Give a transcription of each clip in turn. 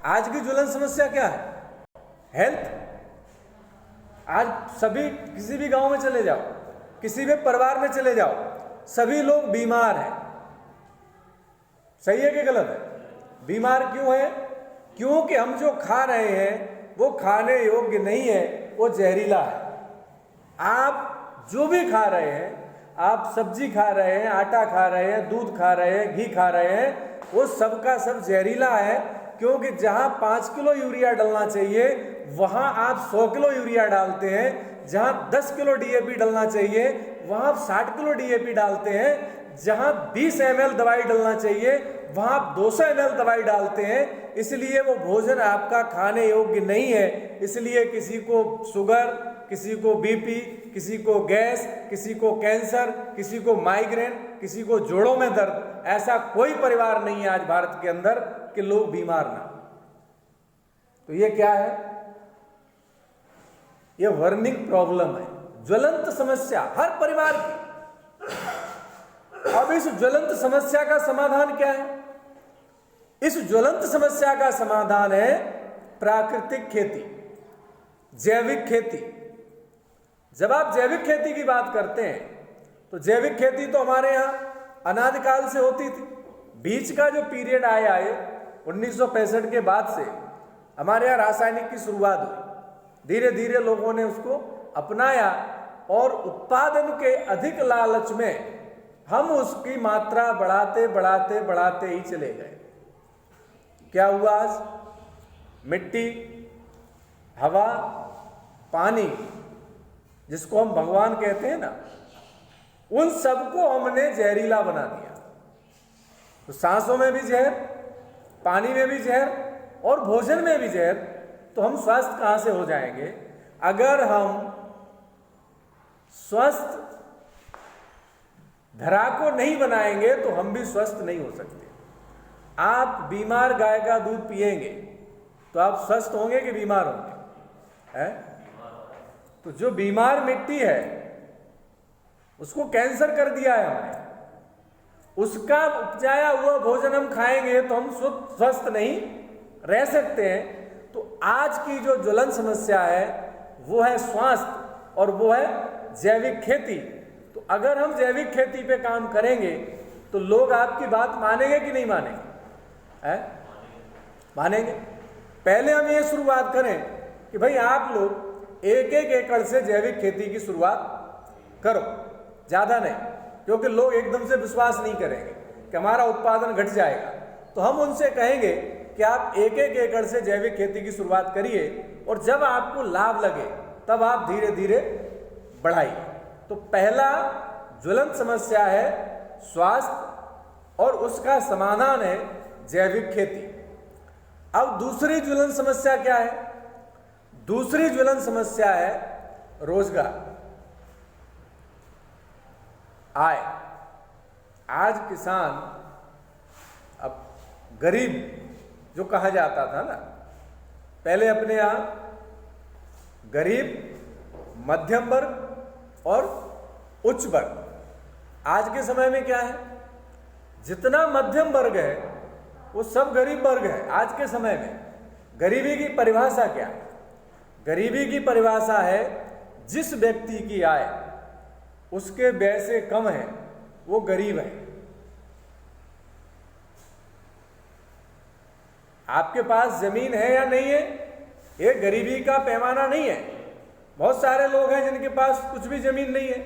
आज की ज्वलन समस्या क्या है? हेल्थ। आज सभी, किसी भी गांव में चले जाओ, किसी भी परिवार में चले जाओ, सभी लोग बीमार हैं। सही है कि गलत है? बीमार क्यों है? क्योंकि हम जो खा रहे हैं वो खाने योग्य नहीं है, वो जहरीला है। आप जो भी खा रहे हैं, आप सब्जी खा रहे हैं, आटा खा रहे हैं, दूध खा रहे हैं, घी खा रहे हैं, वो सब का सब जहरीला है। क्योंकि जहां 5 किलो यूरिया डालना चाहिए वहां आप 100 किलो यूरिया डालते हैं। जहां 10 किलो डीएपी डालना चाहिए वहां आप 60 किलो डीएपी डालते हैं। जहां 20 ml दवाई डालना चाहिए वहां आप 200 ml दवाई डालते हैं। इसलिए वो भोजन आपका खाने योग्य नहीं है। इसलिए किसी को शुगर, किसी को बीपी, किसी को गैस, किसी को कैंसर, किसी को माइग्रेन, किसी को जोड़ों में दर्द, ऐसा कोई परिवार नहीं है आज भारत के अंदर कि लोग बीमार ना। तो ये क्या है? ये वर्निंग प्रॉब्लम है, ज्वलंत समस्या हर परिवार की। अब इस ज्वलंत समस्या का समाधान क्या है? इस ज्वलंत समस्या का समाधान है प्राकृतिक खेती, जैविक खेती। जब आप जैविक खेती की बात करते हैं तो जैविक खेती तो हमारे यहाँ अनादिकाल से होती थी। बीच का जो पीरियड आया है 1965 के बाद से हमारे यहाँ रासायनिक की शुरुआत हुई। धीरे धीरे लोगों ने उसको अपनाया और उत्पादन के अधिक लालच में हम उसकी मात्रा बढ़ाते बढ़ाते बढ़ाते ही चले गए। क्या हुआ? आज मिट्टी, हवा, पानी, जिसको हम भगवान कहते हैं ना, उन सबको हमने जहरीला बना दिया। तो सांसों में भी जहर, पानी में भी जहर और भोजन में भी जहर। तो हम स्वस्थ कहां से हो जाएंगे? अगर हम स्वस्थ धरा को नहीं बनाएंगे तो हम भी स्वस्थ नहीं हो सकते। आप बीमार गाय का दूध पिएंगे तो आप स्वस्थ होंगे कि बीमार होंगे? है? तो जो बीमार मिट्टी है उसको कैंसर कर दिया है हमने, उसका उपजाया हुआ भोजन हम खाएंगे तो हम स्वस्थ नहीं रह सकते हैं। तो आज की जो ज्वलन समस्या है वो है स्वास्थ्य और वो है जैविक खेती। तो अगर हम जैविक खेती पे काम करेंगे तो लोग आपकी बात मानेंगे कि नहीं मानेंगे? मानेंगे। पहले हम ये शुरुआत करें कि भाई आप लोग 1-1 एकड़ से जैविक खेती की शुरुआत करो, ज्यादा नहीं, क्योंकि लोग एकदम से विश्वास नहीं करेंगे कि हमारा उत्पादन घट जाएगा। तो हम उनसे कहेंगे कि आप 1-1 एकड़ से जैविक खेती की शुरुआत करिए और जब आपको लाभ लगे तब आप धीरे धीरे बढ़ाइए। तो पहला ज्वलंत समस्या है स्वास्थ्य और उसका समाधान है जैविक खेती। अब दूसरी ज्वलंत समस्या क्या है? दूसरी ज्वलंत समस्या है रोजगार, आय। आज किसान, अब गरीब जो कहा जाता था ना, पहले अपने यहां गरीब, मध्यम वर्ग और उच्च वर्ग। आज के समय में क्या है? जितना मध्यम वर्ग है वो सब गरीब वर्ग है। आज के समय में गरीबी की परिभाषा क्या है? गरीबी की परिभाषा है जिस व्यक्ति की आय उसके व्यय से कम है वो गरीब है। आपके पास जमीन है या नहीं है, ये गरीबी का पैमाना नहीं है। बहुत सारे लोग हैं जिनके पास कुछ भी जमीन नहीं है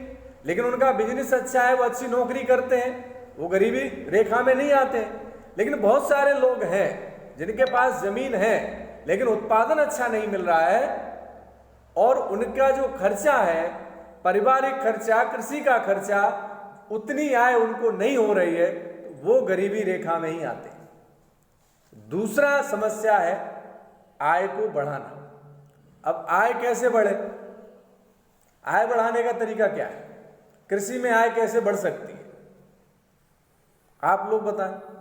लेकिन उनका बिजनेस अच्छा है, वो अच्छी नौकरी करते हैं, वो गरीबी रेखा में नहीं आते हैं। लेकिन बहुत सारे लोग हैं जिनके पास जमीन है लेकिन उत्पादन अच्छा नहीं मिल रहा है और उनका जो खर्चा है, पारिवारिक खर्चा, कृषि का खर्चा, उतनी आय उनको नहीं हो रही है, वो गरीबी रेखा में ही आते हैं। दूसरा समस्या है आय को बढ़ाना। अब आय कैसे बढ़े? आय बढ़ाने का तरीका क्या है? कृषि में आय कैसे बढ़ सकती है? आप लोग बताएं।